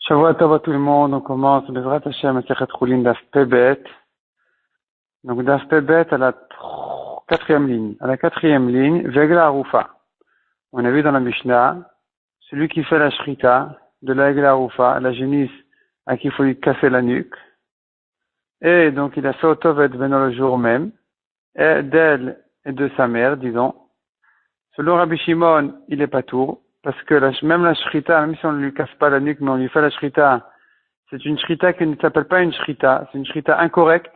Shavua Tov à tout le monde, on commence Bezrat Hashem Masechet Chulin Daf Pebet. Donc Daf Pebet à la quatrième ligne. À la quatrième ligne, Vegla Arufa. On a vu dans la Mishnah, celui qui fait la shrita de la Vegla Arufa, la génisse à qui il faut lui casser la nuque. Et donc il a fait Otovet Beno le jour même, et d'elle et de sa mère, disons. Selon Rabbi Shimon, il est pas tour. Parce que même la shrita, même si on ne lui casse pas la nuque, mais on lui fait la shrita, c'est une shrita qui ne s'appelle pas une shrita, c'est une shrita incorrecte.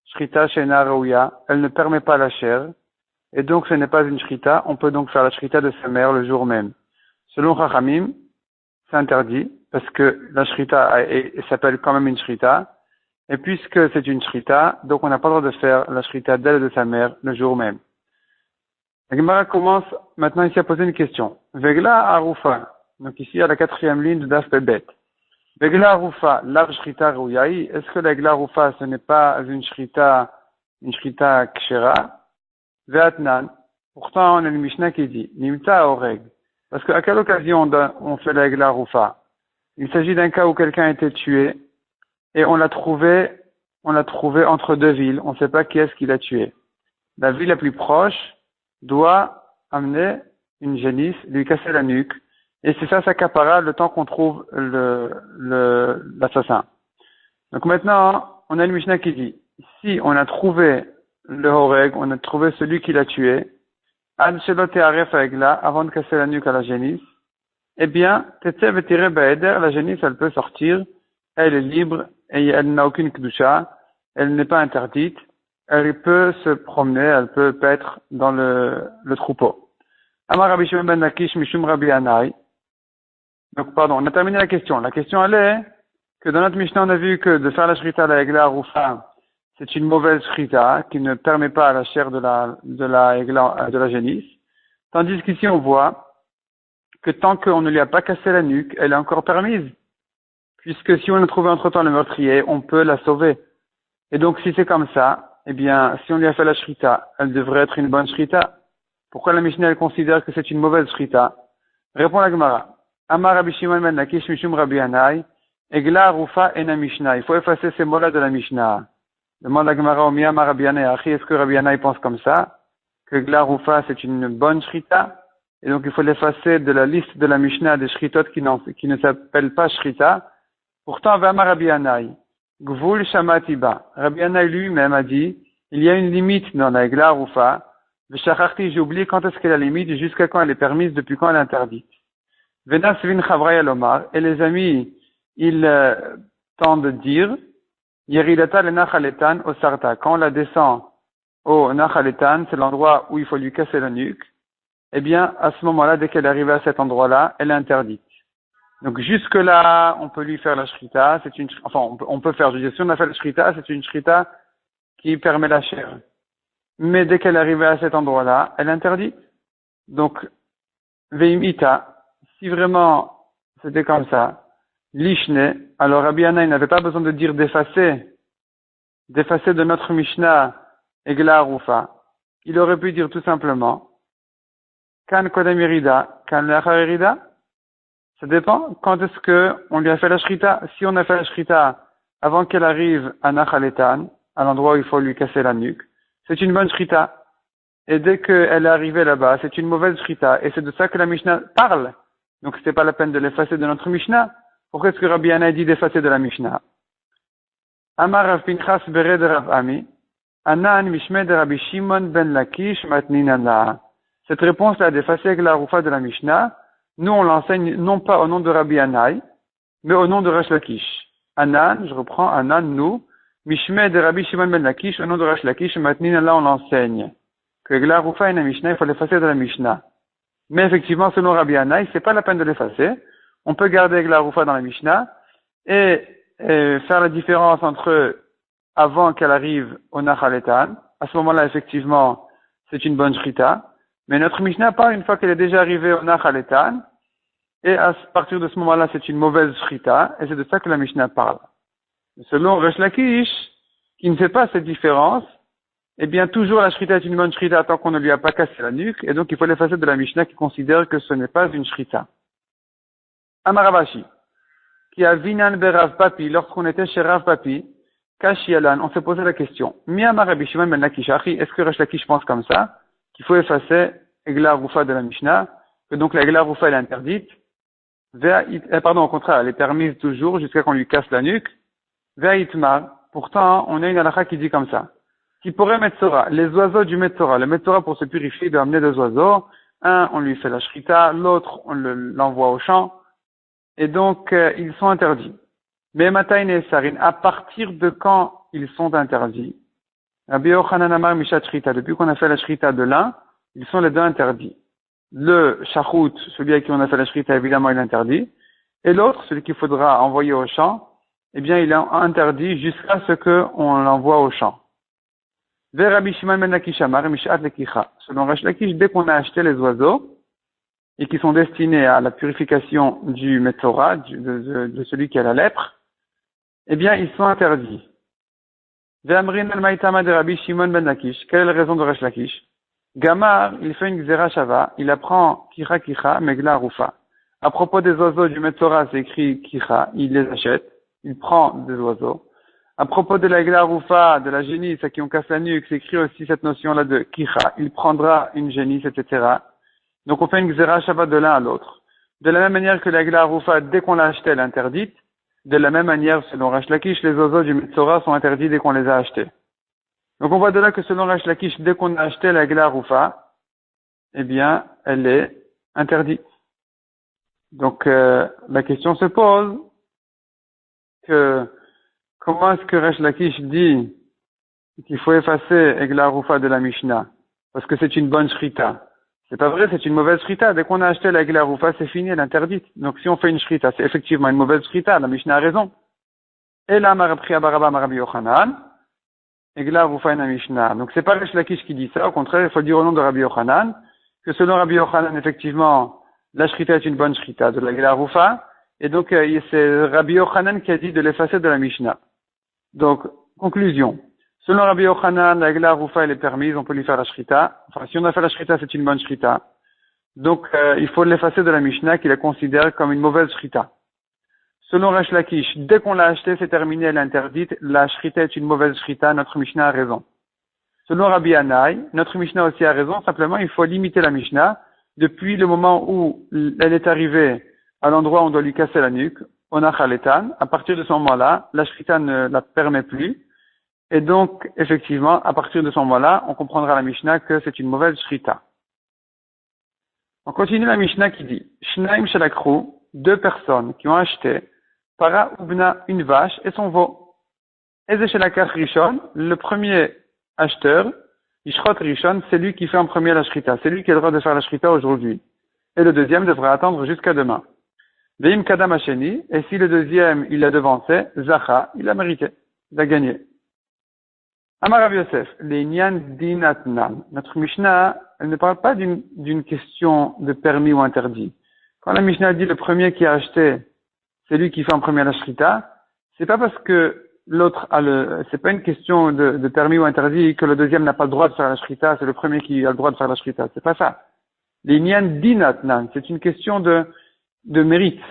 Shrita shena raouya, elle ne permet pas la chair, et donc ce n'est pas une shrita, on peut donc faire la shrita de sa mère le jour même. Selon Chachamim, c'est interdit, parce que la shrita s'appelle quand même une shrita, et puisque c'est une shrita, donc on n'a pas le droit de faire la shrita d'elle et de sa mère le jour même. La Gemara commence maintenant ici à poser une question. Vegla Arufa. Donc ici à la quatrième ligne de Daf Pebet. Vegla Arufa, l'arbre shrita rouyai. Est-ce que la Vegla Arufa ce n'est pas une shrita kshera? Ve'atnan. Pourtant on a une Mishnah qui dit Nimta oreg. Parce qu'à quelle occasion on fait la Vegla Arufa? Il s'agit d'un cas où quelqu'un a été tué et on l'a trouvé entre deux villes. On ne sait pas qui est-ce qui l'a tué. La ville la plus proche doit amener une génisse, lui casser la nuque, et c'est ça sa capara le temps qu'on trouve l'assassin. Donc maintenant, on a une Mishnah qui dit, si on a trouvé le horeg, on a trouvé celui qui l'a tué, ad shelote aref aegla, avant de casser la nuque à la génisse, eh bien, tetsev et tiré baeder, la génisse, elle peut sortir, elle est libre, et elle n'a aucune kedusha, elle n'est pas interdite, elle peut se promener, elle peut paître dans le troupeau. Amar Rabbi Shimon ben Lakish Mishum Rabbi Anai. Donc, pardon, on a terminé la question. La question, elle est que dans notre Mishnah, on a vu que de faire la shrita la Egla Arufa, c'est une mauvaise shrita qui ne permet pas la chair de la génisse. Tandis qu'ici, on voit que tant qu'on ne lui a pas cassé la nuque, elle est encore permise. Puisque si on a trouvé entre-temps le meurtrier, on peut la sauver. Et donc, si c'est comme ça, eh bien, si on lui a fait la shrita, elle devrait être une bonne shrita. Pourquoi la Mishnah, elle considère que c'est une mauvaise shrita? Répond la Gemara. Amar Rabbi Shimon ben Lakish Mishum Rabbi Anai, Egla Arufa ena Mishnah. Il faut effacer ces mots-là de la Mishnah. Demande la Gemara au Miyama Rabbi Anai Achi, est-ce que Rabbi Anai pense comme ça? Que Egla Arufa, c'est une bonne shrita? Et donc, il faut l'effacer de la liste de la Mishnah des shritot qui ne s'appellent pas shrita. Pourtant, Vama Rabbi Anai. Gvul Shamatiba. Rabbi Anai lui-même a dit, il y a une limite dans la Egla Arufa. V'shacharti, j'ai oublié quand est-ce qu'est la limite, jusqu'à quand elle est permise, depuis quand elle est interdite. Venas vin chavraya lomar. Et les amis, ils tentent de dire, Yeridata le nachaletan au sarta. Quand on la descend au nachaletan, c'est l'endroit où il faut lui casser la nuque. Eh bien, à ce moment-là, dès qu'elle est arrivée à cet endroit-là, elle est interdite. Donc jusque-là, on peut lui faire la shrita, on peut faire, je dis, si on a fait la shrita, c'est une shrita qui permet la chair. Mais dès qu'elle est arrivée à cet endroit-là, elle est interdite. Donc, veimita, si vraiment c'était comme ça, lishne, alors Rabbi Anai n'avait pas besoin de dire d'effacer de notre Mishnah Egla Arufa. Il aurait pu dire tout simplement, kan kodem irida, kan lachar irida. Ça dépend quand est-ce que on lui a fait la shrita. Si on a fait la shrita avant qu'elle arrive à Nachaletan, à l'endroit où il faut lui casser la nuque, c'est une bonne shrita. Et dès qu'elle est arrivée là-bas, c'est une mauvaise shrita. Et c'est de ça que la Mishnah parle. Donc c'était pas la peine de l'effacer de notre Mishnah. Pourquoi est-ce que Rabbi Anai dit d'effacer de la Mishnah? Amar Rav Pinchas Bere de Rav Ami, Anan Mishme de Rabbi Shimon ben Lakish Matninala. Cette réponse-là d'effacer avec la Rufa de la Mishnah, nous, on l'enseigne non pas au nom de Rabbi Anai, mais au nom de Resh Lakish. Anan, je reprends, Anan, nous, Mishme de Rabbi Shimon ben Lakish, au nom de Resh Lakish, maintenant là, on l'enseigne. Que la Rufa et la Mishnah, il faut l'effacer de la Mishnah. Mais effectivement, selon Rabbi Anai, c'est pas la peine de l'effacer. On peut garder la Rufa dans la Mishnah et faire la différence entre avant qu'elle arrive au Nachaletan. À ce moment-là, effectivement, c'est une bonne shrita. Mais notre Mishnah parle une fois qu'elle est déjà arrivée au Nachaletan. Et à partir de ce moment-là, c'est une mauvaise shrita, et c'est de ça que la Mishnah parle. Selon Resh Lakish, qui ne fait pas cette différence, eh bien, toujours la shrita est une bonne shrita tant qu'on ne lui a pas cassé la nuque, et donc il faut l'effacer de la Mishnah qui considère que ce n'est pas une shrita. Amaravashi. qui a Vinan Berav Papi, lorsqu'on était chez Rav Papi, Kashialan, on s'est posé la question. Miyama Rabbi Shimon ben Lakish, est-ce que Resh Lakish pense comme ça, qu'il faut effacer Egla Rufa de la Mishnah, que donc la Egla Rufa elle est interdite, au contraire, elle est permise toujours jusqu'à qu'on lui casse la nuque, Vea Itmar, pourtant, on a une halakha qui dit comme ça. Qui pourrait Metzora, les oiseaux du Metzora. Le Metzora, pour se purifier, il doit amener deux oiseaux. Un, on lui fait la shrita, l'autre, on l'envoie au champ. Et donc, ils sont interdits. Mais Mataïn et Sarin, à partir de quand ils sont interdits? Rabbi Yochanan Amar Mishat Shrita, depuis qu'on a fait la shrita de l'un, ils sont les deux interdits. Le shachout, celui à qui on a fait la shrita, évidemment, il est interdit. Et l'autre, celui qu'il faudra envoyer au champ, eh bien, il est interdit jusqu'à ce qu'on l'envoie au champ. Vers Rabbi Shimon ben Lakish Amar Mishat Lekicha. Selon Resh Lakish, dès qu'on a acheté les oiseaux, et qui sont destinés à la purification du Metzora, de celui qui a la lèpre, eh bien, ils sont interdits. Ve'amrin al-maïtama de Rabbi Shimon ben Lakish. Quelle est la raison de Resh Lakish? Gamar, il fait une Gzera Shava, il apprend Kicha, Megla Rufa. À propos des oiseaux du Metzora, c'est écrit Kicha, il les achète, il prend des oiseaux. À propos de la Egla Rufa, de la génisse à qui on casse la nuque, c'est écrit aussi cette notion-là de Kicha, il prendra une génisse, etc. Donc on fait une Gzera Shava de l'un à l'autre. De la même manière que la Egla Rufa, dès qu'on l'a achetée, elle est interdite. De la même manière, selon Resh Lakish, les oiseaux du Metzora sont interdits dès qu'on les a achetés. Donc on voit de là que selon Resh Lakish, dès qu'on a acheté la Egla Rufa, eh bien, elle est interdite. Donc la question se pose que comment est-ce que Resh Lakish dit qu'il faut effacer Egla Rufa de la Mishnah? Parce que c'est une bonne shrita. C'est pas vrai, c'est une mauvaise shrita. Dès qu'on a acheté la Egla Rufa, c'est fini, elle est interdite. Donc si on fait une shrita, c'est effectivement une mauvaise shrita, la Mishnah a raison. Et là, Marabri Abaraba Marabi Yochanan, Egla Rufa na Mishnah. Donc c'est pas Resh Lakish qui dit ça, au contraire, il faut dire au nom de Rabbi Yochanan, que selon Rabbi Yochanan, effectivement, la shrita est une bonne shrita de la Egla Rufa, et donc c'est Rabbi Yochanan qui a dit de l'effacer de la Mishnah. Donc, conclusion. Selon Rabbi Yochanan, la Egla Rufa, elle est permise, on peut lui faire la shrita. Enfin, si on a fait la shrita, c'est une bonne shrita. Donc, il faut l'effacer de la Mishnah, qui la considère comme une mauvaise shrita. Selon Resh Lakish, dès qu'on l'a acheté, c'est terminé, elle est interdite. La shrita est une mauvaise shrita, notre Mishnah a raison. Selon Rabbi Hanai, notre Mishnah aussi a raison, simplement, il faut limiter la Mishnah depuis le moment où elle est arrivée à l'endroit où on doit lui casser la nuque, on a Khaletan. À partir de ce moment-là, la shrita ne la permet plus. Et donc, effectivement, à partir de ce moment-là, on comprendra la Mishnah que c'est une mauvaise shrita. On continue la Mishnah qui dit, Shnaim Shalakru, deux personnes qui ont acheté, Para Ubna, une vache et son veau. Eze Shalakach Rishon, le premier acheteur, Ishrot Rishon, c'est lui qui fait en premier la shrita. C'est lui qui a le droit de faire la shrita aujourd'hui. Et le deuxième devra attendre jusqu'à demain. Veim Kadam Hasheni, et si le deuxième, il a devancé, Zacha, il a mérité, il a gagné. Amar Rav Yosef, les Nyan Dinatnan. Notre Mishnah, elle ne parle pas d'une question de permis ou interdit. Quand la Mishnah dit le premier qui a acheté, c'est lui qui fait en premier la shrita, c'est pas parce que l'autre c'est pas une question de permis ou interdit que le deuxième n'a pas le droit de faire la shrita, c'est le premier qui a le droit de faire la shrita. C'est pas ça. Les Nyan Dinatnan, c'est une question de mérite.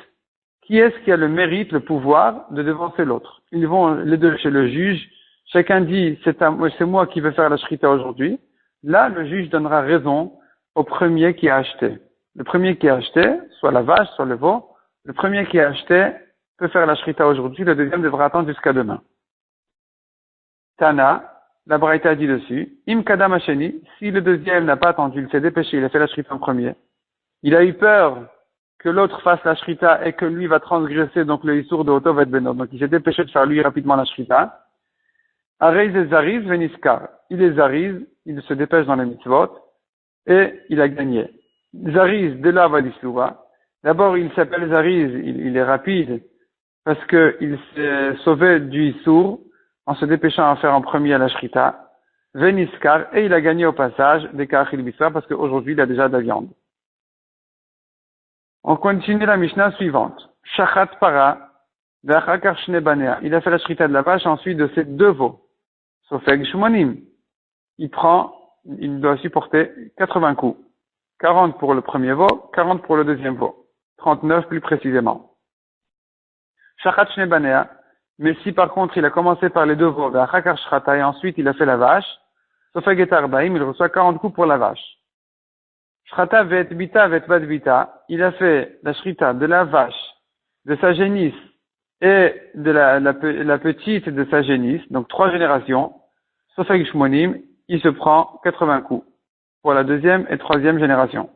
Qui est-ce qui a le mérite, le pouvoir de devancer l'autre? Ils vont les deux chez le juge. Chacun dit, c'est moi qui vais faire la shrita aujourd'hui. Là, le juge donnera raison au premier qui a acheté. Le premier qui a acheté, soit la vache, soit le veau, le premier qui a acheté peut faire la shrita aujourd'hui, le deuxième devra attendre jusqu'à demain. Tana, la Braïta dit dessus, Im Kadam Hasheni, si le deuxième n'a pas attendu, il s'est dépêché, il a fait la shrita en premier. Il a eu peur que l'autre fasse la shrita et que lui va transgresser, donc le issour de Otov et Benot. Donc il s'est dépêché de faire lui rapidement la shrita. Areiz et Zariz veniskar. Il est Zariz, il se dépêche dans les mitzvot, et il a gagné. Zariz, de là va l'islouva. D'abord, il s'appelle Zariz, il est rapide, parce qu'il s'est sauvé du issour, en se dépêchant à faire en premier la shrita. Veniskar, et il a gagné au passage des kachil bisra, parce qu'aujourd'hui, il a déjà de la viande. On continue la Mishnah suivante. Shachat para, v'achakar shne banea. Il a fait la shrita de la vache, ensuite de ses deux veaux. Sofeg Shmonim. Il doit supporter 80 coups. 40 pour le premier veau, 40 pour le deuxième veau. 39 plus précisément. Shachat shne banea. Mais si par contre il a commencé par les deux veaux, ve'achakar shrata, et ensuite il a fait la vache, sofeg et arbaim, il reçoit 40 coups pour la vache. Shrata ve'et bita ve'et bat bita, il a fait la shrita de la vache, de sa génisse, et de la petite de sa génisse, donc 3 générations, sofeg shmonim, il se prend 80 coups pour la deuxième et troisième génération.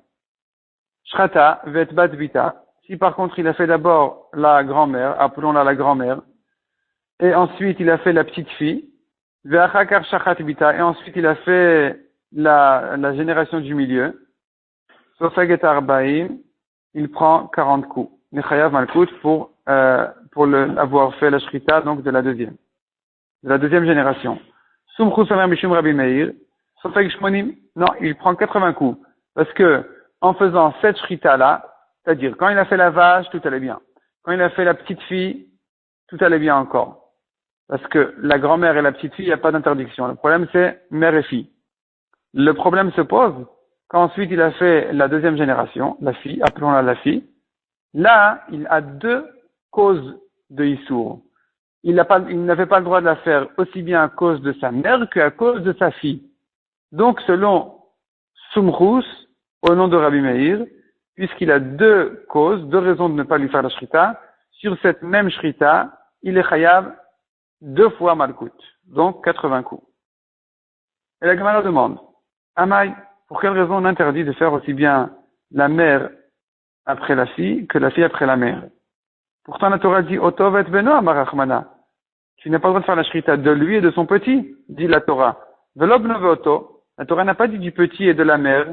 Shrata ve'et bat bita, si par contre il a fait d'abord la grand-mère, appelons-la la grand-mère, et ensuite il a fait la petite fille, ve'achakar shachat bita, et ensuite il a fait la génération du milieu, sofeg et arbaim, il prend 40 coups. Nechayav malkout pour avoir fait la shrita, donc de la deuxième génération. Sumchus samer mishum Rabbi Meir, sofeg shmonim, non, il prend 80 coups. Parce que, en faisant cette shrita là, c'est-à-dire, quand il a fait la vache, tout allait bien. Quand il a fait la petite fille, tout allait bien encore. Parce que la grand-mère et la petite fille, il n'y a pas d'interdiction. Le problème, c'est mère et fille. Le problème se pose quand ensuite il a fait la deuxième génération, la fille, appelons-la la fille. Là, il a 2 causes de Issour. Il n'avait pas le droit de la faire aussi bien à cause de sa mère qu'à cause de sa fille. Donc, selon Sumchus, au nom de Rabbi Meir, puisqu'il a 2 causes, 2 raisons de ne pas lui faire la shrita, sur cette même shrita, il est chayav 2 fois malkout, donc 80 coups. Et la Gemara demande, Amai, pour quelle raison on interdit de faire aussi bien la mère après la fille que la fille après la mère? Pourtant la Torah dit, Otov et beno amarachmana. Tu n'as pas le droit de faire la shrita de lui et de son petit, dit la Torah. Velob noveoto. La Torah n'a pas dit du petit et de la mère.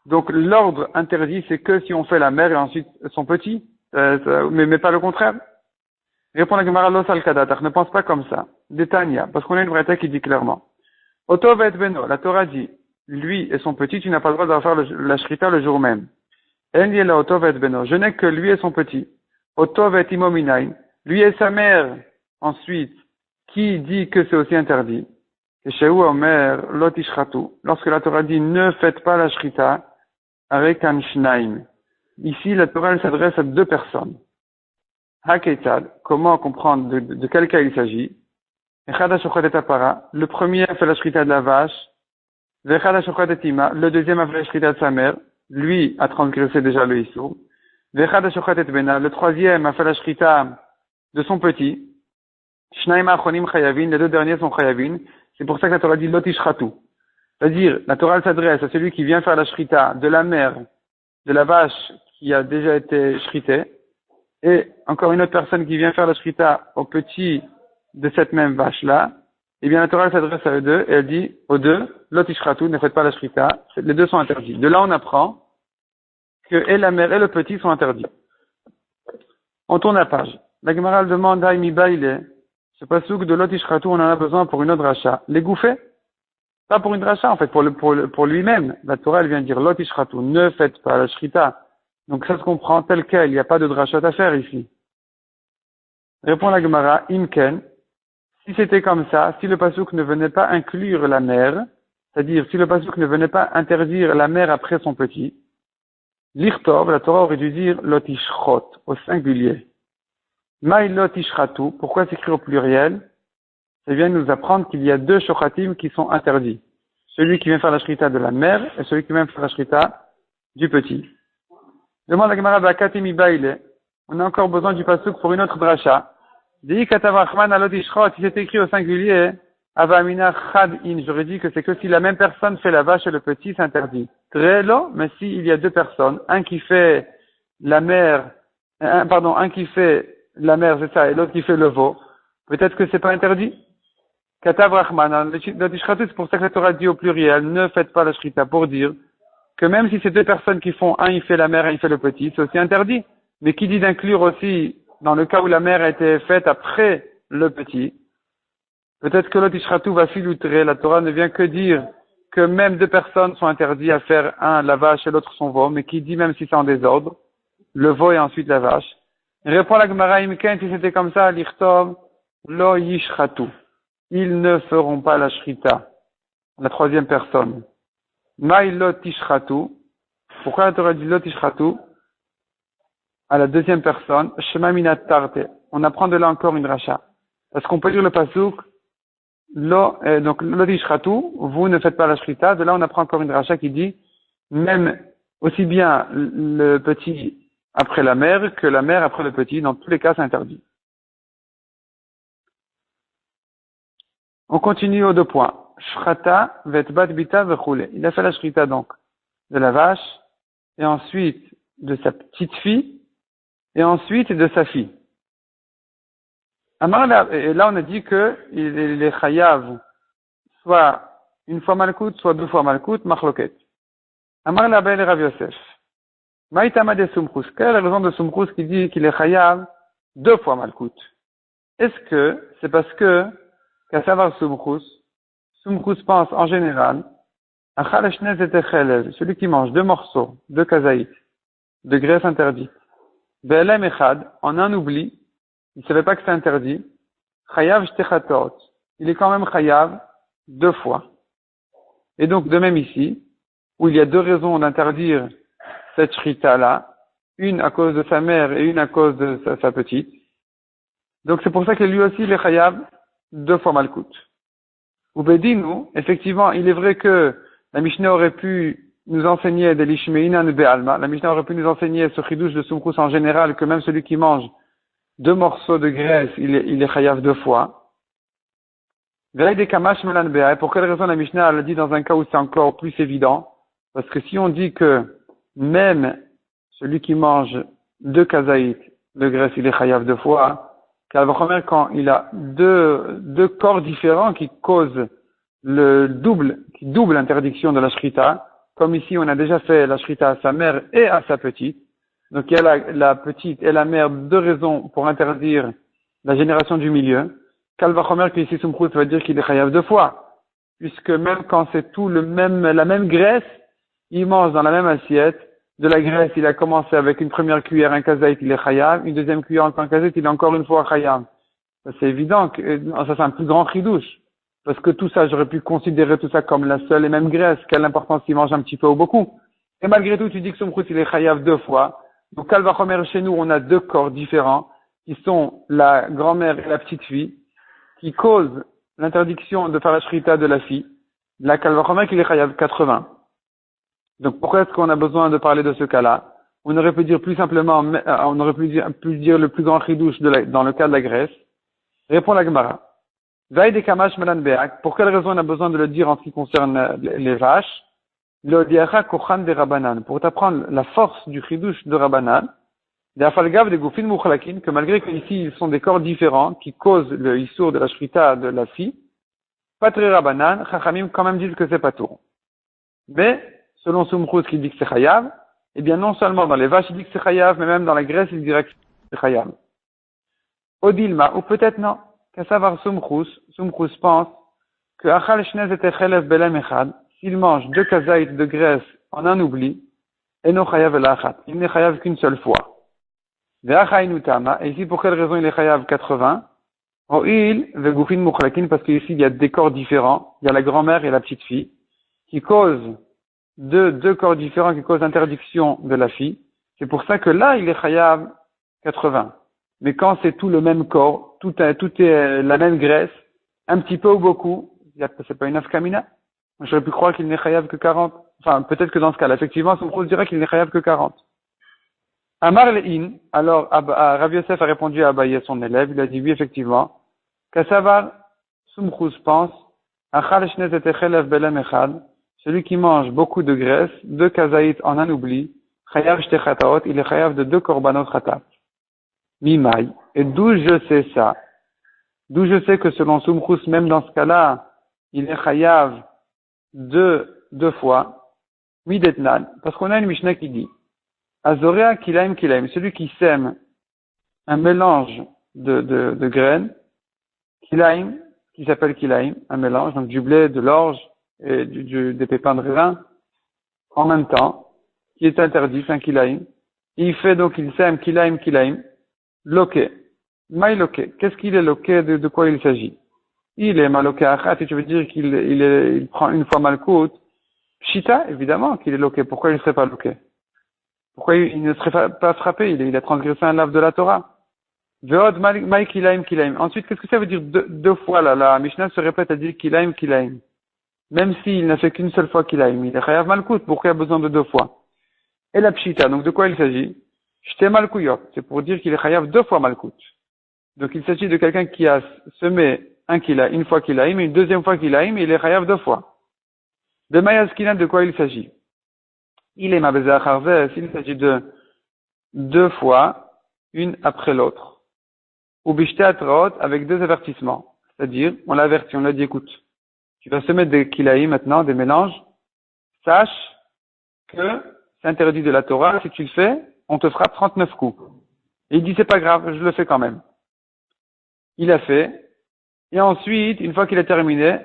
Donc l'ordre interdit, c'est que si on fait la mère et ensuite son petit, mais pas le contraire. Répond la Gemara Los al-Kadatar, ne pense pas comme ça. Détania, parce qu'on a une vraie qui dit clairement. Otov et beno, la Torah dit, lui et son petit, tu n'as pas le droit de faire la shrita le jour même. En yela otov et beno, je n'ai que lui et son petit. Otov et imominain, lui et sa mère, ensuite, qui dit que c'est aussi interdit. Et chez Omer, lotishratu, lorsque la Torah dit, ne faites pas la shrita, avec un shnaim. Ici, la Torah, elle s'adresse à 2 personnes. Hakeitzad, comment comprendre de quel cas il s'agit? Echad hashochet et apara, le premier a fait la shrita de la vache, vechad hashochet et ima, le deuxième a fait la shrita de sa mère, lui a transgressé déjà le issur, vechad hashochet et bena, le troisième a fait la shrita de son petit, shnaim achonim chayavin, les 2 derniers sont chayavin, c'est pour ça que la Torah dit lotishratu. C'est-à-dire, la Torah s'adresse à celui qui vient faire la shrita de la mère, de la vache qui a déjà été shritée, et encore une autre personne qui vient faire la shrita au petit de cette même vache-là, eh bien la Torah s'adresse à eux deux, et elle dit aux deux, lotishratu, ne faites pas la shrita, les 2 sont interdits. De là on apprend que et la mère et le petit sont interdits. On tourne la page. La Gemara demande à Imibaïle, ce passouk de lotishratu, on en a besoin pour une autre dracha. Les gouffés? Pas pour une dracha, en fait, pour lui-même. La Torah, elle vient dire lotishratu, ne faites pas la shrita. Donc ça se comprend tel quel, il n'y a pas de drachat à faire ici. Répond la Gemara, imken, si c'était comme ça, si le pasuk ne venait pas inclure la mère, c'est-à-dire si le pasuk ne venait pas interdire la mère après son petit, l'irtov, la Torah aurait dû dire lotishrot, au singulier. Maï lotishratu, pourquoi s'écrire au pluriel? Ça vient nous apprendre qu'il y a 2 shochatim qui sont interdits. Celui qui vient faire la shrita de la mère et celui qui vient faire la shrita du petit. Demande la Gemara Bakatim Ibaïle. On a encore besoin du pasuk pour une autre dracha. Dei katavachman alotishchot, si c'est écrit au singulier, avamina chad in, j'aurais dit que c'est que si la même personne fait la vache et le petit, c'est interdit. Trelo, mais si il y a 2 personnes, un qui fait la mère, un qui fait la mère, c'est ça, et l'autre qui fait le veau, peut-être que c'est pas interdit. Katavrachman, l'otishchatu, c'est pour ça que la Torah dit au pluriel, ne faites pas la shrita, pour dire que même si c'est 2 personnes qui font, un il fait la mère, un il fait le petit, c'est aussi interdit. Mais qui dit d'inclure aussi, dans le cas où la mère a été faite après le petit, peut-être que l'otishratu va filoutrer, la Torah ne vient que dire que même 2 personnes sont interdites à faire un la vache et l'autre son veau, mais qui dit même si c'est en désordre, le veau et ensuite la vache. Il répond la Gemara Imken, si c'était comme ça, l'irtov, lo yishratu. Ils ne feront pas la shrita, la 3e personne. Maï lotishratu. Pourquoi la Torah dit lotishratu? À la 2e personne, Shema minat tarte. on apprend de là encore une racha. Parce qu'on peut lire le pasuk, donc, lo tishratu, vous ne faites pas la shrita. De là, on apprend encore une racha qui dit, même aussi bien le petit après la mère que la mère après le petit, dans tous les cas, c'est interdit. On continue aux 2 points. Shrata, vetbat bita vechule. Il a fait la shrita donc de la vache, et ensuite de sa petite fille, et ensuite de sa fille. Et là, on a dit que il est chayav, soit une fois malkout, soit 2 fois malkout, machloket. Amar la belle Rav Yosef. Maïtama de Sumchus. Quelle est la raison de Sumchus qui dit qu'il est chayav 2 fois malkout? Est-ce que c'est parce que, qu'à savoir Sumchus pense en général, celui qui mange 2 morceaux de kazaït, de graisse interdite, Be'elem echad, en un oubli, il ne savait pas que c'est interdit, chayav shtechatot, il est quand même chayav 2 fois. Et donc, de même ici, où il y a 2 raisons d'interdire cette shrita-là, une à cause de sa mère et une à cause de sa petite. Donc, c'est pour ça que lui aussi, il est chayav 2 fois malkout. Ou bedinu, effectivement, il est vrai que la Mishnah aurait pu nous enseigner de l'ishmeinan be'alma, la Mishnah aurait pu nous enseigner ce chidouche de Sumchus en général, que même celui qui mange 2 morceaux de graisse, il est chayav 2 fois. Et pour quelle raison la Mishnah elle a dit dans un cas où c'est encore plus évident? Parce que si on dit que même celui qui mange 2 kazaït de graisse, il est chayav 2 fois, quand il a deux corps différents qui causent qui double l'interdiction de la shrita, comme ici on a déjà fait la shrita à sa mère et à sa petite. Donc il y a la petite et la mère 2 raisons pour interdire la génération du milieu. Kalvachomer qui ici Sumchus va dire qu'il est chayav 2 fois, puisque même quand c'est la même graisse, il mange dans la même assiette. De la graisse, il a commencé avec une première cuillère, un kazaït, il est chayav, une deuxième cuillère, encore un kazaït, il est encore une fois chayav. C'est évident que ça c'est un plus grand chidouche. Parce que tout ça, j'aurais pu considérer tout ça comme la seule et même graisse. Quelle importance il mange un petit peu ou beaucoup. Et malgré tout, tu dis que Sumchus, il est chayav 2 fois. Donc, Kalvachomer, chez nous, on a 2 corps différents, qui sont la grand-mère et la petite fille, qui causent l'interdiction de faire la shrita de la fille. La Kalvachomer, qu'il est chayav 80. Donc, pourquoi est-ce qu'on a besoin de parler de ce cas-là? On aurait pu dire plus simplement, on aurait pu dire le plus grand chidouche dans le cas de la graisse. Répond la Gemara. Vaïd et Kamash Melan Beak. Pour quelle raison on a besoin de le dire en ce qui concerne les vaches? Le diacha kochan de Rabanan. Pour t'apprendre la force du chidouche de Rabanan. Des afalgav de Goufin Mouchlakin, que malgré qu'ici ils sont des corps différents qui causent le issour de la shrita de la fille, Patre Rabanan, Chachamim quand même disent que c'est pas tout. Mais, selon Sumchus qui dit que c'est chayav, eh bien non seulement dans les vaches il dit que c'est chayav, mais même dans la graisse il dirait que c'est chayav. Odilma, ou peut-être non, qu'à savoir Sumchus pense que Achal Shnez et Echelev Belem Echad, s'il mange 2 kazaït de graisse en un oubli, Eno chayav el achat, il n'est chayav qu'une seule fois. Ve'achainutama, et ici pour quelle raison il est chayav 80? O'il ve'gufin mukhlakin, parce qu'ici il y a des corps différents, il y a la grand-mère et la petite fille, qui causent deux corps différents qui causent interdiction de la fille. C'est pour ça que là, il est chayav 80. Mais quand c'est tout le même corps, tout est la même graisse, un petit peu ou beaucoup, c'est pas une afkamina. J'aurais pu croire qu'il n'est chayav que 40. Enfin, peut-être que dans ce cas-là, effectivement, Sumchus dirait qu'il n'est chayav que 40. Amar le'in, alors Rav Yosef a répondu à Abaye, son élève, il a dit oui, effectivement. Kassavar, Sumchus pense, Achal shnez et echelev belem echad, celui qui mange beaucoup de graisse, 2 kazaït en un oubli, chayav shtechataot, il est chayav de 2 korbanot chatat. Mimai. Et d'où je sais ça? D'où je sais que selon Sumchus, même dans ce cas-là, il est chayav 2 fois. Midetnan. Parce qu'on a une Mishnah qui dit, Azorea kilaim, celui qui sème un mélange de graines, kilaim, qui s'appelle kilaim, un mélange, donc du blé, de l'orge et des pépins de raisin, en même temps, qui est interdit, c'est un kilaim. Il sème kilaim, loqué. Maï loqué. Qu'est-ce qu'il est loqué, de quoi il s'agit? Il est maloqué achat, et tu veux dire il prend une fois malkout. Pshita, évidemment qu'il est loqué. Pourquoi il ne serait pas loqué? Pourquoi il ne serait pas frappé? Il a transgressé un lave de la Torah. Ve'od mai kilaim kilaim. Ensuite, qu'est-ce que ça veut dire deux fois là? La Mishnah se répète à dire kilaim kilaim. Même s'il n'a fait qu'une seule fois kilaim, il est chayav malkout. Pourquoi il a besoin de deux fois? Et la pshita, donc de quoi il s'agit? Shte malkouyot. C'est pour dire qu'il est chayav deux fois malkout. Donc il s'agit de quelqu'un qui a semé une fois kilaim, et une deuxième fois kilaim, et il est chayav deux fois. De mayaskinan, de quoi il s'agit? Il est mabeza acharze, s'il s'agit de deux fois, une après l'autre. Ou bishte atraot, avec deux avertissements. C'est-à-dire, on l'avertit, on l'a dit, écoute, tu vas semer des kilaï maintenant, des mélanges, sache que c'est interdit de la Torah, si tu le fais, on te fera 39 coups. Et il dit, c'est pas grave, je le fais quand même. Il a fait, et ensuite, une fois qu'il a terminé,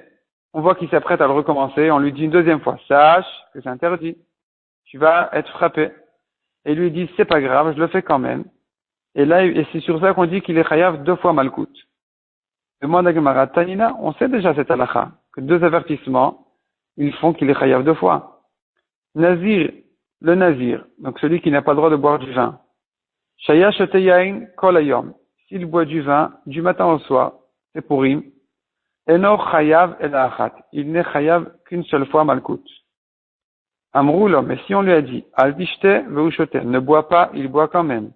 on voit qu'il s'apprête à le recommencer, on lui dit une deuxième fois, sache que c'est interdit, tu vas être frappé. Et lui dit, c'est pas grave, je le fais quand même. Et là, et c'est sur ça qu'on dit qu'il est chayav deux fois malkout. Demande à Gemara, Tanina, on sait déjà cette halakha, que deux avertissements, ils font qu'il est chayav deux fois. Nazir, le nazir, donc celui qui n'a pas le droit de boire du vin. Shaya shoteyain kol hayom. S'il boit du vin, du matin au soir, c'est pourim. Eno chayav el achat. Il n'est chayav qu'une seule fois malkout. Amroulo, mais si on lui a dit, al tishte veushote, ne bois pas, il boit quand même.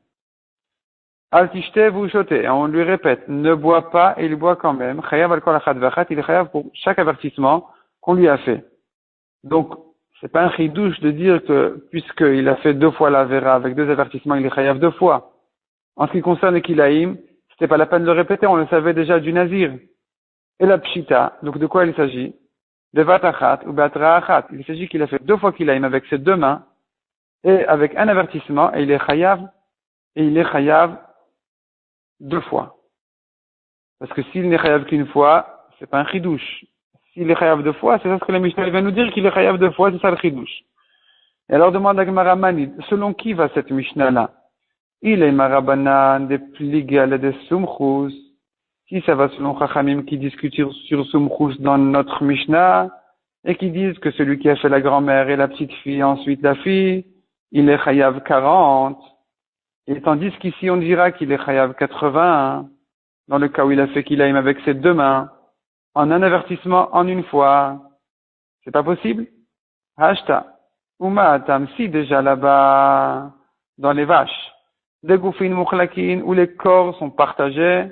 Al tishte veushote, et on lui répète, ne bois pas, et il boit quand même. Chayav al kol achat vachat, il est chayav pour chaque avertissement qu'on lui a fait. Donc, c'est pas un chidouche de dire que, puisqu'il a fait deux fois la vera avec deux avertissements, il est chayav deux fois. En ce qui concerne le kilaïm, c'était pas la peine de le répéter, on le savait déjà du nazir. Et la pshita, donc de quoi il s'agit? De vatachat ou batrachat. Il s'agit qu'il a fait deux fois kilaïm avec ses deux mains, et avec un avertissement, et il est chayav deux fois. Parce que s'il n'est chayav qu'une fois, c'est pas un chidouche. S'il est chayav deux fois, c'est ça ce que la Mishnah va nous dire qu'il est chayav deux fois, c'est ça le chidouche. Et alors demande à Gemara Manid, selon qui va cette Mishnah-là? Il est marabanan des pligal et des sumchus. Si ça va selon Chachamim qui discutent sur sumchus dans notre Mishnah, et qui disent que celui qui a fait la grand-mère et la petite fille, ensuite la fille, il est chayav 40. Et tandis qu'ici on dira qu'il est chayav 80, dans le cas où il a fait qu'il aime avec ses deux mains, en un avertissement en une fois. C'est pas possible? Hashta. Uma atam, si déjà là-bas, dans les vaches, des goufines mukhlakin, où les corps sont partagés,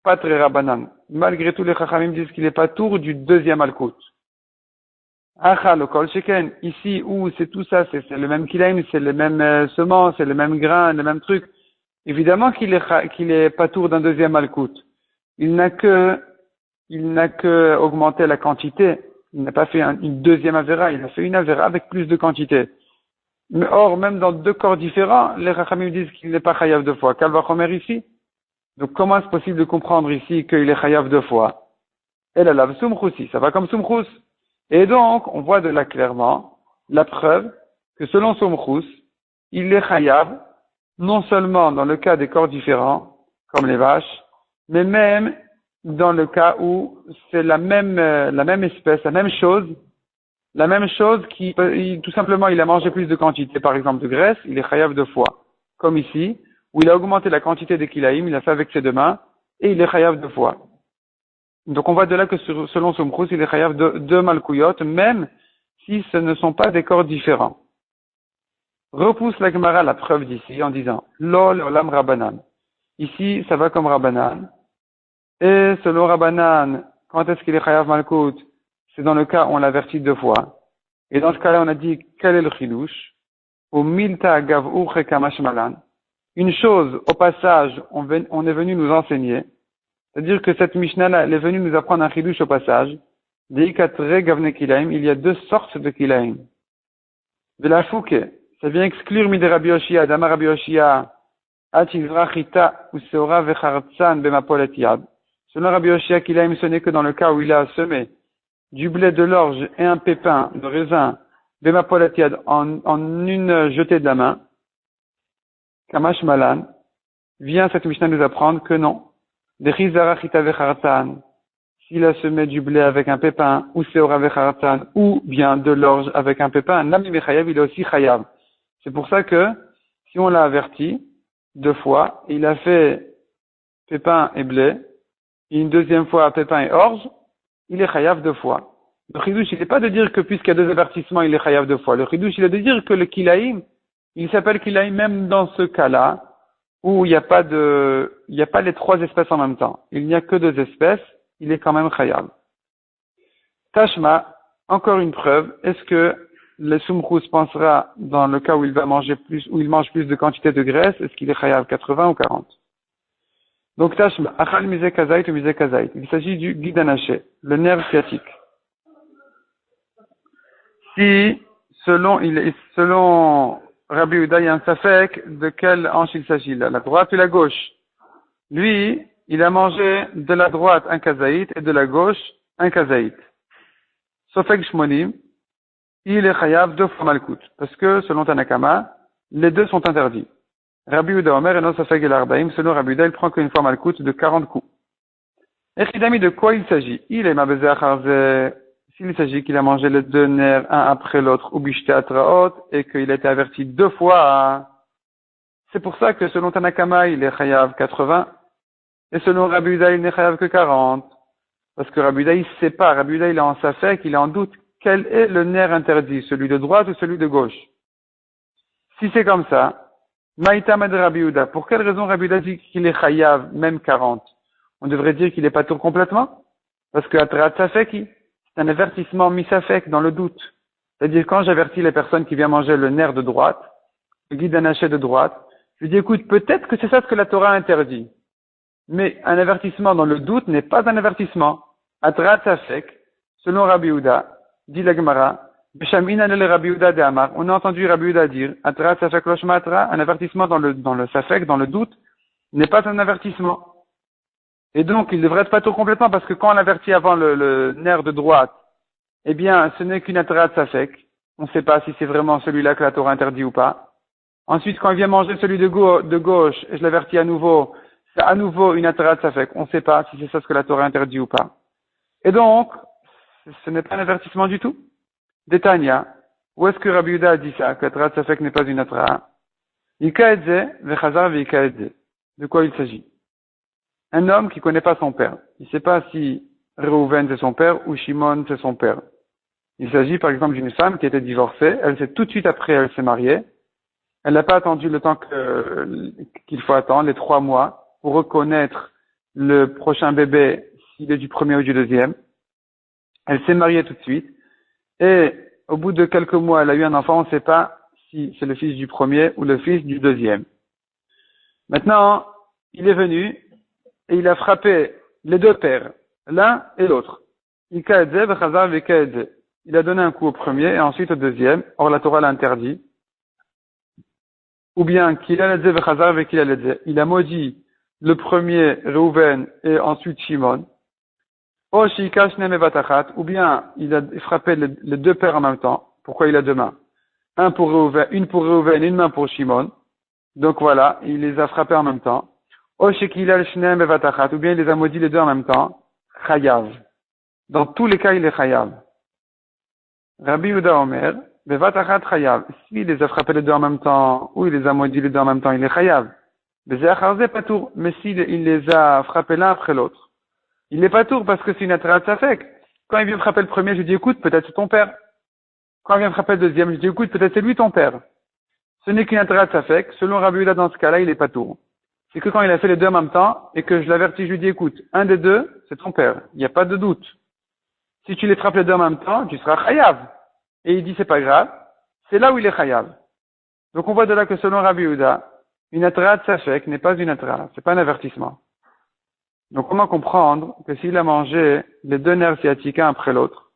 pas très rabanan. Malgré tout, les chachamim disent qu'il n'est pas tour du deuxième alkout. Acha, le kol sheken, ici où c'est tout ça, c'est le même kilaim, c'est les mêmes semences, c'est le même grain, le même truc. Évidemment qu'il est pas tour d'un deuxième alkout. Il n'a que augmenté la quantité. Il n'a pas fait une deuxième avera, il a fait une avera avec plus de quantité. Mais or, même dans deux corps différents, les Chachamim disent qu'il n'est pas chayav deux fois. Kalva Chomer ici. Donc comment est-ce possible de comprendre ici qu'il est chayav deux fois? Et la lave sumchus, ça va comme sumchus. Et donc, on voit de là clairement la preuve que selon sumchus, il est chayav non seulement dans le cas des corps différents, comme les vaches, mais même dans le cas où c'est la même espèce, la même chose qui, tout simplement, il a mangé plus de quantité, par exemple, de graisse, il est chayav deux fois. Comme ici, où il a augmenté la quantité des kilaïm, il a fait avec ses deux mains, et il est chayav deux fois. Donc on voit de là que selon Sumchus, il est chayav deux malkouyot, même si ce ne sont pas des corps différents. Repousse la Gemara la preuve d'ici en disant, Lol olam Rabbanan. Ici, ça va comme Rabbanan. Et selon Rabbanan, quand est-ce qu'il est chayav malkout? C'est dans le cas où on l'avertit deux fois. Et dans ce cas-là, on a dit, quel est le chidouche? Au milta gav'u chekamash malan. Une chose, au passage, on est venu nous enseigner. C'est-à-dire que cette Mishnah-là, elle est venue nous apprendre un chidouche au passage. Deikatre gavne kilaim, il y a deux sortes de kilaim. De la fouke, ça vient exclure mide Rabbi Yoshia, d'Amar Rabbi Yoshia, atizrachita ou seora vechartzan bemapolet yad. Selon Rabbi Yoshia, kilaim, ce n'est que dans le cas où il a semé du blé, de l'orge et un pépin de raisin, bemapolet yad, en une jetée de la main. Kamash malan, vient cette Mishnah nous apprendre que non. S'il a semé du blé avec un pépin, ou seora vechartzan, ou bien de l'orge avec un pépin, nami mechayav, il est aussi chayav. C'est pour ça que, si on l'a averti, deux fois, il a fait pépins et blé, et une deuxième fois pépins et orge, il est chayav 2 fois. Le chidouche, il n'est pas de dire que puisqu'il y a 2 avertissements, il est chayav 2 fois. Le chidouche, il est de dire que le kilaïm, il s'appelle kilaïm même dans ce cas-là, où il n'y a pas les 3 espèces en même temps. Il n'y a que 2 espèces, il est quand même chayav. Tashma, encore une preuve, est-ce que le Sumchus pensera dans le cas où il va manger plus, où il mange plus de quantité de graisse, est-ce qu'il est chayav 80 ou 40? Donc Tashma, achal mise kazait ou mise kazait. Il s'agit du guidanaché, le nerf sciatique. Si, selon Rabbi Yehuda, il y a un safek de quelle hanche il s'agit là, la droite ou la gauche. Lui, il a mangé de la droite un kazaït et de la gauche un kazaït. Sofek shmonim, il est chayav 2 fois malkout. Parce que, selon Tanakama, les 2 sont interdits. Rabbi Yehuda Omer et non sofek el arbaim, selon Rabbi Yehuda, il prend qu'une fois malkout de 40 coups. Echidami, de quoi il s'agit? Il est mabezé acharze. S'il s'agit qu'il a mangé les 2 nerfs un après l'autre, ou bishte atraot, et qu'il a été averti 2 fois, c'est pour ça que selon Tanakama, il est chayav 80, et selon Rabbi Yehuda, il n'est chayav que 40. Parce que Rabbi Yehuda, il ne sait pas, Rabbi Yehuda, il est en safek, il est en doute, quel est le nerf interdit, celui de droite ou celui de gauche? Si c'est comme ça, Maïtam de Rabbi Yehuda, pour quelle raison Rabbi Yehuda dit qu'il est chayav, même 40? On devrait dire qu'il est pas tout complètement? Parce que Atrat Safeki, c'est un avertissement misafek dans le doute. C'est-à-dire, quand j'avertis les personnes qui viennent manger le nerf de droite, le guide anaché de droite, je dis, écoute, peut-être que c'est ça ce que la Torah interdit. Mais un avertissement dans le doute n'est pas un avertissement. Atrat Safek, selon Rabbi Yehuda, dit la Gemara, Beshamina le Rabbi Yehuda de Amar, on a entendu Rabbi Yehuda dire, Atrat Safek Loshmatra, un avertissement dans le Safek, dans le doute, n'est pas un avertissement. Et donc, il devrait être pas tout complètement, parce que quand on avertit avant le nerf de droite, eh bien, ce n'est qu'une atrat safek. On ne sait pas si c'est vraiment celui-là que la Torah interdit ou pas. Ensuite, quand il vient manger celui de gauche, et je l'avertis à nouveau, c'est à nouveau une atrat safek. On ne sait pas si c'est ça ce que la Torah interdit ou pas. Et donc, ce n'est pas un avertissement du tout. Détania, où est-ce que Rabbi Yehuda a dit ça, que l'atrat safek n'est pas une atrat? Ikaedze, vechazar veikaedze. De quoi il s'agit? Un homme qui connaît pas son père. Il ne sait pas si Reuven c'est son père ou Shimon c'est son père. Il s'agit par exemple d'une femme qui était divorcée. Elle s'est tout de suite après, elle s'est mariée. Elle n'a pas attendu le temps qu'il faut attendre, les 3 mois, pour reconnaître le prochain bébé, s'il est du premier ou du deuxième. Elle s'est mariée tout de suite. Et au bout de quelques mois, elle a eu un enfant. On ne sait pas si c'est le fils du premier ou le fils du deuxième. Maintenant, il est venu et il a frappé les 2 pères, l'un et l'autre. Il a donné un coup au premier et ensuite au deuxième. Or la Torah l'a interdit. Ou bien il a maudit le premier Reuven et ensuite Shimon. Ou bien il a frappé les 2 pères en même temps. Pourquoi il a 2 mains? Une pour Reuven et une main pour Shimon. Donc voilà, il les a frappés en même temps. Ou bien il les a maudits les 2 en même temps. Chayav. Dans tous les cas, il est chayav. Rabbi Yehuda Omer, bevatachat chayav. S'il les a frappés les 2 en même temps, ou il les a maudits les 2 en même temps, il est chayav. Mais s'il les a frappés l'un après l'autre, il n'est pas tour parce que c'est une atrat safek. Quand il vient frapper le premier, je dis écoute, peut-être c'est ton père. Quand il vient frapper le deuxième, je dis écoute, peut-être c'est lui ton père. Ce n'est qu'une atrat safek. Selon Rabbi Yehuda, dans ce cas-là, il n'est pas tour. C'est que quand il a fait les 2 en même temps, et que je l'avertis, je lui dis écoute, un des 2, c'est ton père. Il n'y a pas de doute. Si tu les frappes les 2 en même temps, tu seras chayav. Et il dit c'est pas grave. C'est là où il est chayav. Donc on voit de là que selon Rabbi Yehuda, une atrat safek n'est pas une atrat. C'est pas un avertissement. Donc comment comprendre que s'il a mangé les 2 nerfs sciatiques un après l'autre,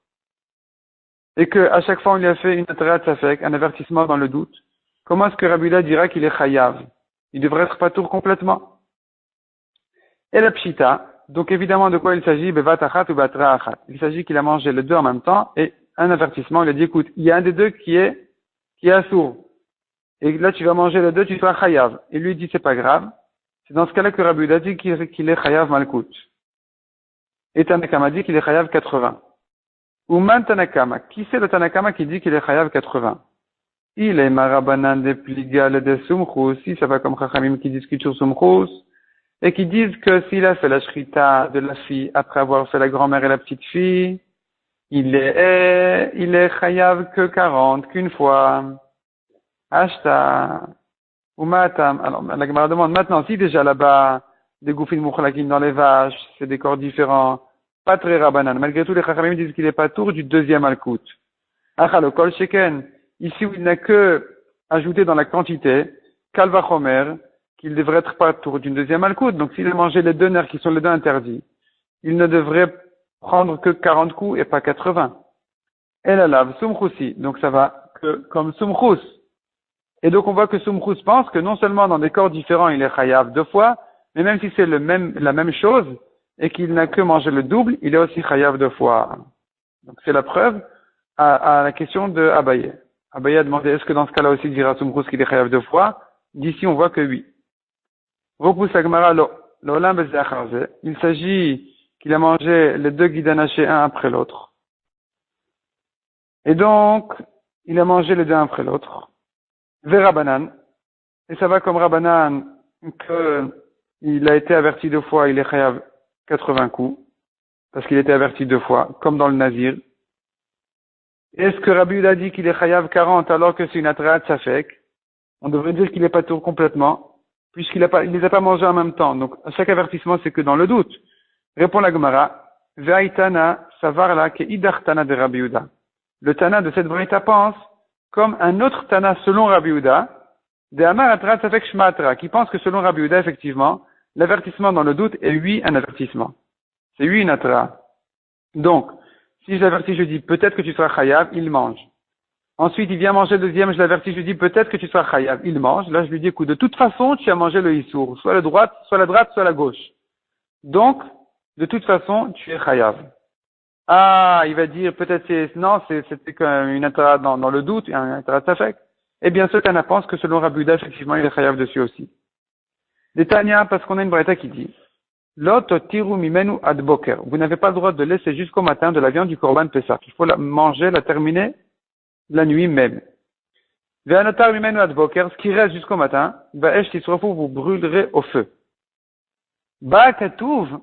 et que à chaque fois on lui a fait une atrat safek, un avertissement dans le doute, comment est-ce que Rabbi Yehuda dira qu'il est chayav? Il devrait être patour complètement. Et la pshita, donc évidemment de quoi il s'agit? Bevatachat ou batra'achat. Il s'agit qu'il a mangé les 2 en même temps et un avertissement, il a dit écoute, il y a un des 2 qui est assourd. Et là tu vas manger les 2, tu seras chayav. Et lui il dit c'est pas grave. C'est dans ce cas-là que Rabbi Yehuda dit qu'il est chayav malkout. Et Tanakama dit qu'il est chayav 80. Ou man Tanakama. Qui c'est le Tanakama qui dit qu'il est chayav 80? Il est marabanan de pligal de sumchus. Si ça va comme Chachamim qui discute sur sumchus, et qui disent que s'il a fait la shrita de la fille après avoir fait la grand-mère et la petite fille, il est chayav que 40, qu'une fois. Ashta, ou matam. Alors, la Gemara demande maintenant, si déjà là-bas, des goufines mouchlakin dans les vaches, c'est des corps différents, pas très rabanan. Malgré tout, les chachamim disent qu'il est pas tour du deuxième alkout. Achal kol sheken. Ici où il n'a que ajouté dans la quantité, kalvachomer, qu'il devrait être pas tour d'une deuxième alkout. Donc s'il a mangé les deux nerfs qui sont les deux interdits, il ne devrait prendre que 40 coups et pas 80. Et la lave sumchusi. Donc ça va que comme sumchus. Et donc on voit que sumchus pense que non seulement dans des corps différents il est chayav 2 fois, mais même si c'est la même chose, et qu'il n'a que mangé le double, il est aussi chayav 2 fois. Donc c'est la preuve à la question de Abaye. Abaye a demandé est-ce que dans ce cas-là aussi dira sumchus qu'il est chayav 2 fois? D'ici on voit que oui. Repousse la Gemara l'olam bezacharze. Il s'agit qu'il a mangé les deux guidanachés un après l'autre. Et donc, il a mangé les deux un après l'autre. Vers Rabanan. Et ça va comme Rabanan, qu'il a été averti 2 fois, il est chayav 80 coups. Parce qu'il était averti 2 fois, comme dans le Nazir. Est-ce que Rabbi Yehuda dit qu'il est chayav 40 alors que c'est une atrat safek? On devrait dire qu'il est pas tour complètement, puisqu'il les a pas mangés en même temps. Donc, à chaque avertissement, c'est que dans le doute. Répond la Gemara, Ve'aitana savarla ke idar tana de Rabbi Yehuda. Le Tana de cette vraïta pense comme un autre Tana selon Rabbi Yehuda, de Amar Atrat Safek Shmatra, qui pense que selon Rabbi Yehuda, effectivement, l'avertissement dans le doute est oui un avertissement. C'est oui une atra. Donc, si je l'avertis, je dis peut-être que tu seras chayav, il mange. Ensuite, il vient manger le deuxième, je l'avertis, je lui dis peut-être que tu seras chayav, il mange. Là, je lui dis écoute, de toute façon, tu as mangé le issour, soit la droite, soit la gauche. Donc, de toute façon, tu es chayav. Ah, il va dire peut-être c'était une atara dans le doute, un atara safek. Eh bien, ce Tana pense que selon Rabbi Yehuda, effectivement, il est chayav dessus aussi. Des Tanya, parce qu'on a une braïta qui dit Lot tiru mimenu ad boker. Vous n'avez pas le droit de laisser jusqu'au matin de la viande du korban Pessah. Il faut la manger, la terminer la nuit même. Ve'anotar mimenu ad boker, ce qui reste jusqu'au matin, ba'esh tisrofu, vous brûlerez au feu. Ba'akatuv,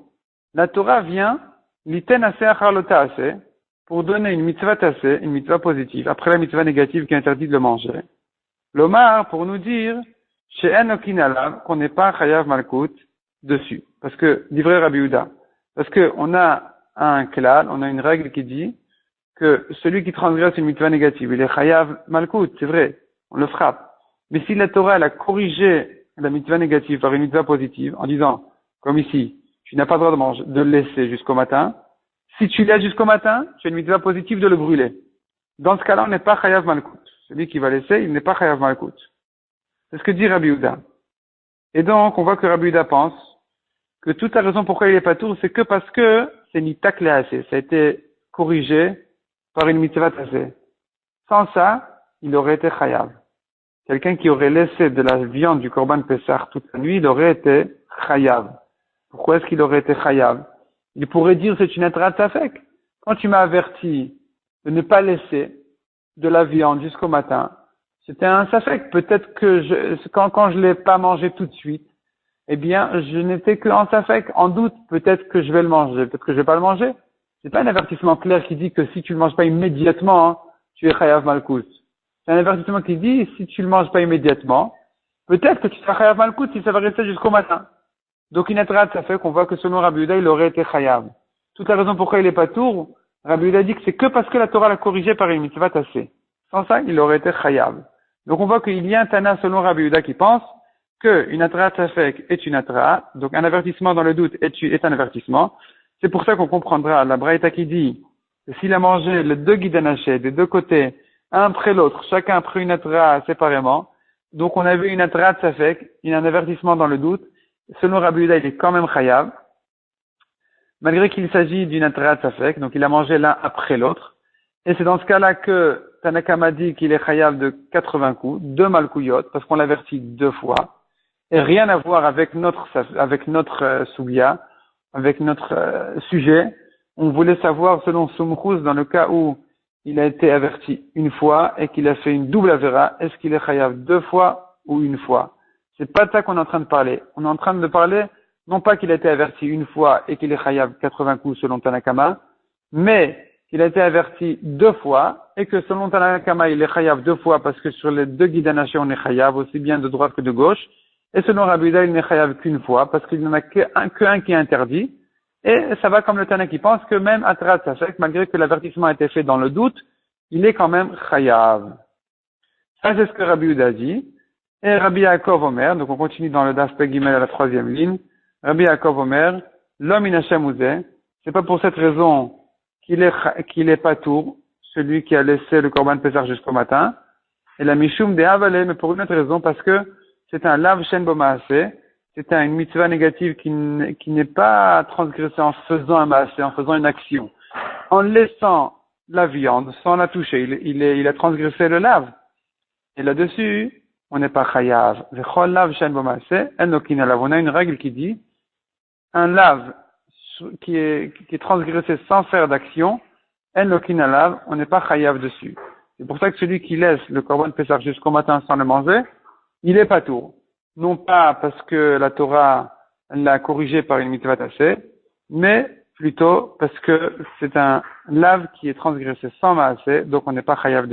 la Torah vient l'iten assez acharlota assez, pour donner une mitzvah tassée, une mitzvah positive, après la mitzvah négative qui est interdite de le manger. L'omar, pour nous dire, chez Enokinalav, qu'on n'est pas chayav malkout dessus. Parce que, livré Rabbi Yehuda. Parce que, on a un klal, on a une règle qui dit que celui qui transgresse une mitzvah négative, il est chayav malkout, c'est vrai, on le frappe. Mais si la Torah, elle a corrigé la mitzvah négative par une mitzvah positive, en disant, comme ici, tu n'as pas le droit de manger, de le laisser jusqu'au matin. Si tu laisses jusqu'au matin, tu as une mitzvah positive de le brûler. Dans ce cas-là, on n'est pas chayav malkout. Celui qui va laisser, il n'est pas chayav malkout. C'est ce que dit Rabbi Yehuda. Et donc, on voit que Rabbi Yehuda pense que toute la raison pourquoi il est pas tour, c'est que parce que c'est nitak assez. Ça a été corrigé par une mitzvah tassée. Sans ça, il aurait été chayav. Quelqu'un qui aurait laissé de la viande du korban Pessah toute la nuit, il aurait été chayav. Pourquoi est-ce qu'il aurait été chayav? Il pourrait dire c'est une atrat safek. Quand tu m'as averti de ne pas laisser de la viande jusqu'au matin, c'était un safek. Peut-être que quand je l'ai pas mangé tout de suite, eh bien, je n'étais que en safek, en doute. Peut-être que je vais le manger, peut-être que je vais pas le manger. C'est pas un avertissement clair qui dit que si tu le manges pas immédiatement, hein, tu es chayav malkout. C'est un avertissement qui dit si tu le manges pas immédiatement, peut-être que tu seras chayav malkout si ça va rester jusqu'au matin. Donc, une atrat, ça fait qu'on voit que selon Rabbi Yehuda, il aurait été chayav. Toute la raison pourquoi il n'est pas tour, Rabbi Yehuda dit que c'est que parce que la Torah l'a corrigé par une mitzvah tassée. Sans ça, il aurait été chayav. Donc, on voit qu'il y a un Tana selon Rabbi Yehuda qui pense qu'une atrat safek est une atrat, donc un avertissement dans le doute est un avertissement. C'est pour ça qu'on comprendra la braïta qui dit que s'il a mangé les deux guidanaché des deux côtés, un après l'autre, chacun après une atrat séparément, donc on avait une atrat safek, un avertissement dans le doute. Selon Rabbi Yehuda, il est quand même chayav, malgré qu'il s'agit d'une atrat safek, donc il a mangé l'un après l'autre. Et c'est dans ce cas-là que Tanakama dit qu'il est chayav de 80 coups, 2 malkouyot, parce qu'on l'avertit 2 fois, et rien à voir avec notre soubia, avec notre sujet. On voulait savoir, selon Sumchus, dans le cas où il a été averti une fois et qu'il a fait une double avera, est-ce qu'il est chayav 2 fois ou une fois? C'est pas de ça qu'on est en train de parler. On est en train de parler non pas qu'il a été averti une fois et qu'il est chayav 80 coups selon Tanakama, mais qu'il a été averti 2 fois et que selon Tanakama il est chayav 2 fois parce que sur les 2 guidanations on est chayav aussi bien de droite que de gauche, et selon Rabbi Yehuda il n'est chayav qu'une fois parce qu'il n'y en a qu'un qui est interdit, et ça va comme le Tana qui pense que même Atrat Safek, malgré que l'avertissement a été fait dans le doute, il est quand même chayav. Ça c'est ce que Rabbi Yehuda dit. Et Rabbi Yaakov Omer, donc on continue dans le Daf Pegimel à la 3e ligne. Rabbi Yaakov Omer, l'homme inachem ouzeh, c'est pas pour cette raison qu'il est patour, celui qui a laissé le Korban Pessah jusqu'au matin. Et la Mishum de Avalé, mais pour une autre raison, parce que c'est un lav shen bomaaseh, c'est une mitzvah négative qui n'est pas transgressée en faisant un maaseh, en faisant une action. En laissant la viande, sans la toucher, il a transgressé le lav. Et là-dessus, on n'est pas chayav. On a une règle qui dit, un lave qui est transgressé sans faire d'action, on n'est pas chayav dessus. C'est pour ça que celui qui laisse le korban Pessah jusqu'au matin sans le manger, il est patour. Non pas parce que la Torah l'a corrigé par une mitzvah tassée, mais plutôt parce que c'est un lave qui est transgressé sans maaseh, donc on n'est pas chayav dessus.